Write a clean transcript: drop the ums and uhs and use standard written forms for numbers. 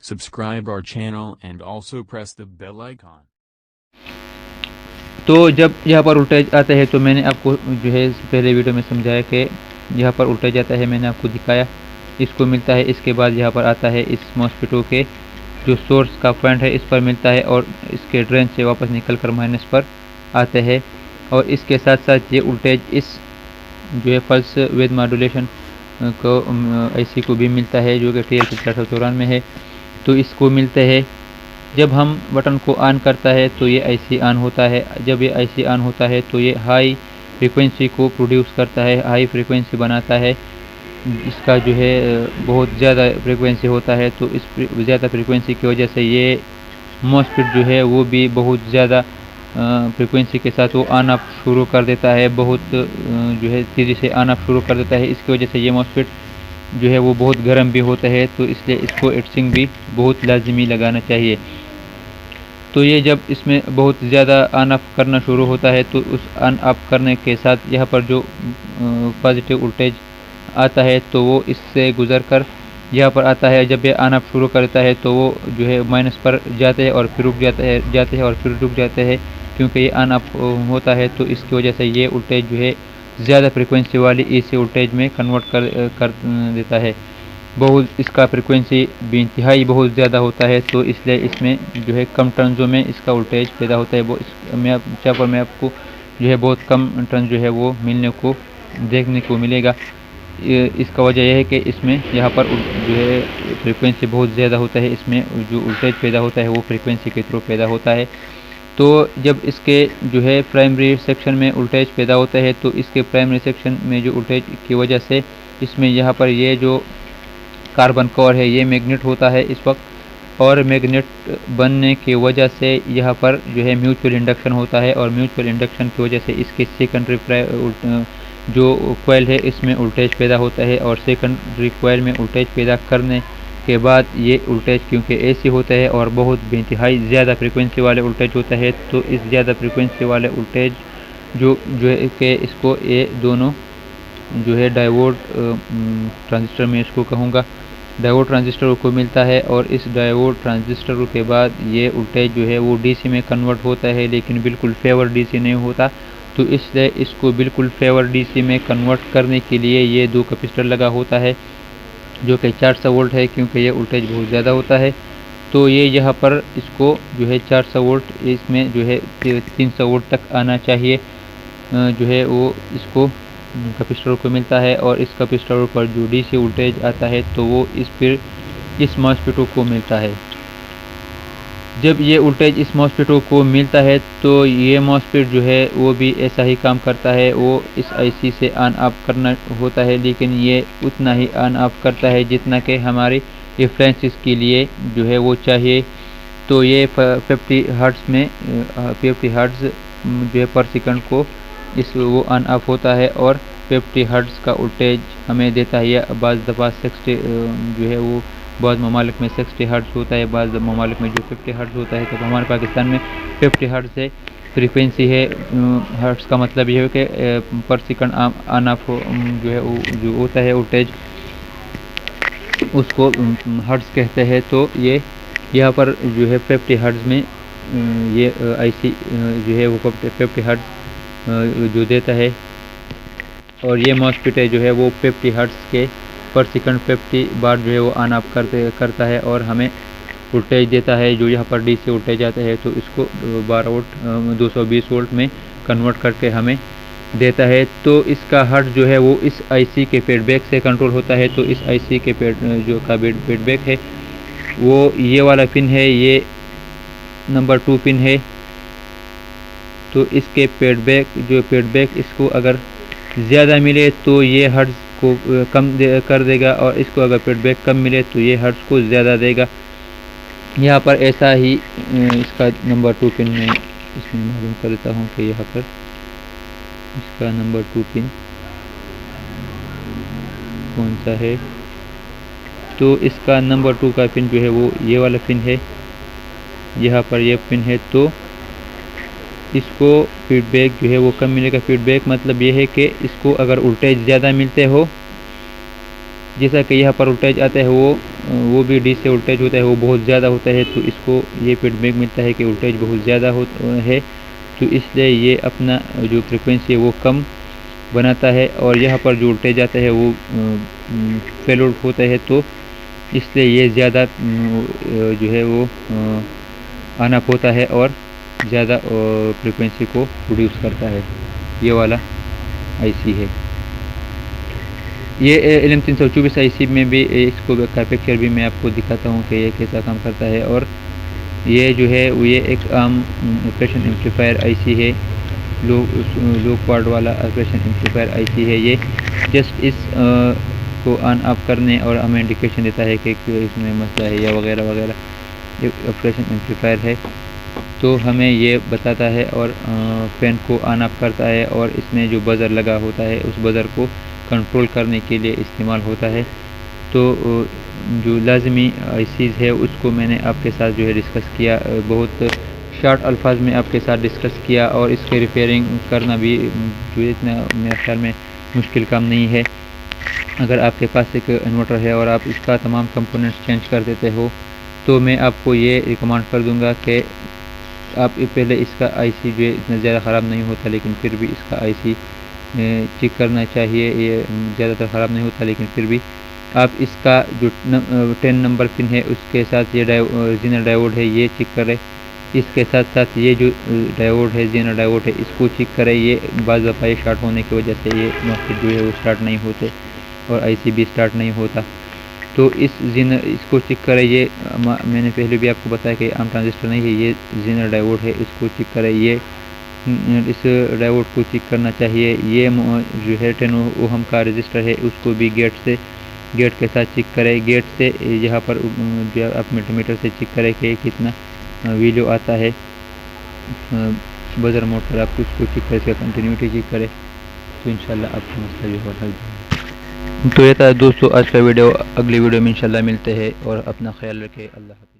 subscribe our channel and also press the bell icon. तो जब यहाँ पर वोल्टेज आता है तो मैंने आपको जो है पहले वीडियो में समझाया कि यहाँ पर वोल्टेज आता है, मैंने आपको दिखाया इसको मिलता है। इसके बाद यहाँ पर आता है इस मॉस्फेटो के जो सोर्स का पॉइंट है इस पर मिलता है और इसके ड्रेन से वापस निकल कर माइनस पर आते हैं। और इसके साथ साथ ये वोल्टेज इस जो है पल्स विद मॉड्यूलेशन को आईसी को भी मिलता है जो कि TL494 में है। तो इसको मिलते हैं जब हम बटन को ऑन करता है तो ये आईसी ऑन होता है। जब ये आईसी ऑन होता है तो ये हाई फ्रीक्वेंसी को प्रोड्यूस करता है, हाई फ्रीक्वेंसी बनाता है। इसका जो है बहुत ज़्यादा फ्रीक्वेंसी होता है, तो इस ज़्यादा फ्रीक्वेंसी की वजह से ये मॉस्फेट जो है वो भी बहुत ज़्यादा फ्रीक्वेंसी के साथ वो ऑन ऑफ शुरू कर देता है, बहुत जो है तेज़ी से ऑन ऑफ शुरू कर देता है। इसकी वजह से ये मॉस्फेट जो है वो बहुत गर्म भी होता है, तो इसलिए इसको हीटसिंक भी बहुत लाजमी लगाना चाहिए। तो ये जब इसमें बहुत ज़्यादा ऑन ऑफ करना शुरू होता है तो उस ऑन ऑफ करने के साथ यहाँ पर जो पॉजिटिव वोल्टेज आता है तो वो इससे गुजर कर यहाँ पर आता है। जब ये ऑन ऑफ शुरू करता है तो वो जो है माइनस पर जाते हैं और फिर रुक जाते हैं और फिर रुक जाते हैं, क्योंकि ये ऑन ऑफ होता है। तो इसकी वजह से ये वोल्टेज जो है ज़्यादा फ्रीक्वेंसी वाली एसी वोल्टेज में कन्वर्ट कर देता है। बहुत इसका फ्रीक्वेंसी भी इंतहाई बहुत ज़्यादा होता है, तो इसलिए इसमें जो है कम टर्न्सों में इसका वोल्टेज पैदा होता है। वो यहाँ पर मैं आपको जो है बहुत कम टर्न जो है वो मिलने को देखने को मिलेगा। इसका वजह यह है कि इसमें यहाँ पर जो है फ्रीक्वेंसी बहुत ज़्यादा होता है, इसमें जो वोल्टेज पैदा होता है वो फ्रीक्वेंसी के थ्रू पैदा होता है। तो जब इसके जो है प्राइमरी सेक्शन में वोल्टेज पैदा होता है तो इसके प्राइमरी सेक्शन में जो वोल्टेज की वजह से इसमें यहाँ पर ये जो कार्बन कोर है ये मैग्नेट होता है इस वक्त, और मैग्नेट बनने की वजह से यहाँ पर जो है म्यूचुअल इंडक्शन होता है, और म्यूचुअल इंडक्शन की वजह से इसके सेकेंडरी जो कोयल है इसमें वोल्टेज पैदा होता है। और सेकेंडरी कोयल में वोल्टेज पैदा करने के बाद ये वोल्टेज क्योंकि एसी होता है और बहुत बेइंतहाई ज़्यादा फ्रीक्वेंसी वाले वोल्टेज होता है, तो इस ज़्यादा फ्रीक्वेंसी वाले वोल्टेज जो है कि इसको ये दोनों जो है डायोड ट्रांजिस्टर में इसको कहूँगा डायोड ट्रांजिस्टर को मिलता है। और इस डायोड ट्रांजिस्टर के बाद ये वोल्टेज जो है वो डीसी में कन्वर्ट होता है, लेकिन बिल्कुल फेवर डीसी नहीं होता। तो इसलिए इसको बिल्कुल फेवर डीसी में कन्वर्ट करने के लिए ये दो कैपेसिटर लगा होता है जो कि 400 वोल्ट है, क्योंकि ये वोल्टेज बहुत ज़्यादा होता है। तो ये यहाँ पर इसको जो है 400 वोल्ट, इसमें जो है 300 वोल्ट तक आना चाहिए जो है वो इसको कैपेसिटर को मिलता है। और इस कैपेसिटर पर जो डीसी वोल्टेज आता है तो वो इस मॉस्फेटो को मिलता है। जब ये वोल्टेज इस मॉस्फेटो को मिलता है तो ये मॉस्फेट जो है वो भी ऐसा ही काम करता है, वो इस आईसी से ऑन ऑफ करना होता है, लेकिन ये उतना ही ऑन ऑफ करता है जितना कि हमारी रेफरेंसेस के लिए जो है वो चाहिए। तो ये 50 हर्ट्ज़ में 50 हर्ट्ज़ जो है पर सेकंड को वो ऑन ऑफ होता है, और 50 हर्ट्ज़ का वोल्टेज हमें देता है। या बाज़ दफ़ा 60 जो है वो बाद ममालिक में 60 हर्ट्ज़ होता है, बाद ममालिक में जो 50 हर्ट्ज़ होता है। तो हमारे पाकिस्तान में 50 हर्ट्ज़ है फ्रीक्वेंसी है। हर्ट्ज़ का मतलब ये है कि पर सेकंड ऑन ऑफ जो है जो होता है वोल्टेज उसको हर्ट्ज़ कहते हैं। तो ये यहाँ पर जो है 50 हर्ट्ज़ में ये आईसी जो है वो 50 हर्ट्ज़ जो देता है, और ये मॉस्फेट जो है वो 50 हर्ट्ज़ के पर सेकंड 50 बार जो है वो ऑन ऑफ करता है और हमें वोल्टेज देता है। जो यहाँ पर डीसी वोल्टेज आता है तो इसको 12 वोल्ट 220 वोल्ट में कन्वर्ट करके हमें देता है। तो इसका हर्ट्ज़ जो है वो इस आईसी के फीडबैक से कंट्रोल होता है। तो इस आईसी के जो का फीडबैक है वो ये वाला पिन है, ये नंबर 2 पिन है। तो इसके फीडबैक इसको अगर ज़्यादा मिले तो ये हर्ट्ज़ को कम कर देगा, और इसको अगर फीडबैक कम मिले तो ये हर्ट्ज़ को ज़्यादा देगा। यहाँ पर ऐसा ही इसका नंबर 2 पिन में इसमें मालूम कर देता हूँ कि यहाँ पर इसका नंबर 2 पिन कौन सा है। तो इसका नंबर 2 का पिन जो है वो ये वाला पिन है, यहाँ पर ये पिन है। तो इसको फीडबैक जो है वो कम मिलेगा। फीडबैक मतलब ये है कि इसको अगर वोल्टेज ज़्यादा मिलते हो, जैसा कि यहाँ पर वोल्टेज आता है वो वो भी DC से वोल्टेज होता है वो बहुत ज़्यादा होता है, तो इसको ये फीडबैक मिलता है कि वोल्टेज बहुत ज़्यादा है, तो इसलिए ये अपना जो फ्रिक्वेंसी है वो कम बनाता है। और यहाँ पर जो वोल्टेज आता है वो फेल आउट होता है, तो इसलिए ये ज़्यादा जो है वो ऑन ऑफ होता है और ज़्यादा फ्रिक्वेंसी को प्रोड्यूस करता है। ये वाला IC है। ये LM324 IC में भी इसको का पिक्चर भी मैं आपको दिखाता हूँ कि ये कैसा काम करता है। और ये जो है ये एक आम ऑपरेशन एम्पलीफायर IC है, लो क्वाड वाला ऑपरेशन एम्पलीफायर IC है। ये जस्ट इस को ऑन ऑफ करने और हमें इंडिकेशन देता है कि इसमें मसला है या वगैरह वगैरह। ये ऑपरेशन एम्पलीफायर है, तो हमें ये बताता है और फैन को ऑन ऑफ करता है, और इसमें जो बज़र लगा होता है उस बज़र को कंट्रोल करने के लिए इस्तेमाल होता है। तो जो लाजमी ICs है उसको मैंने आपके साथ जो है डिस्कस किया, बहुत शॉर्ट अल्फाज में आपके साथ डिस्कस किया। और इसके रिपेयरिंग करना भी जो इतना मेरे ख्याल में मुश्किल काम नहीं है। अगर आपके पास एक इन्वर्टर है और आप इसका तमाम कंपोनेंट्स चेंज कर देते हो, तो मैं आपको ये रिकमेंड कर दूंगा कि आप पहले इसका IC जो है इतना ज़्यादा ख़राब नहीं होता, लेकिन फिर भी इसका IC चेक करना चाहिए। ये ज़्यादातर ख़राब नहीं होता, लेकिन फिर भी आप इसका जो 10 नंबर पिन है उसके साथ ये जेनर डायोड है ये चेक करें। इसके साथ साथ ये जो डायोड है जेनर डायोड है इसको चेक करें। ये बाज़ दफ़ा ये स्टार्ट होने की वजह से ये मॉस्फेट जो है वो स्टार्ट नहीं होते और IC भी स्टार्ट नहीं होता, तो इसको चेक करें। ये मैंने पहले भी आपको बताया कि आम ट्रांजिस्टर नहीं है, ये जेनर डायोड है, इसको चेक करें। ये इस डायोड को चेक करना चाहिए। ये जो है 10 ओहम का रजिस्टर है उसको भी गेट के साथ चेक करें। गेट से यहाँ पर जो आप मल्टीमीटर से चेक करें कि कितना वैल्यू आता है। बज़र मोड पर आप उसको चेक करें, इसका कंटिन्यूटी चेक करें, तो इंशाल्लाह आपका मसला जो है हल जाएगा। तो ये था दोस्तों आज का वीडियो। अगली वीडियो में इंशाल्लाह मिलते हैं और अपना ख्याल रखें। अल्लाह।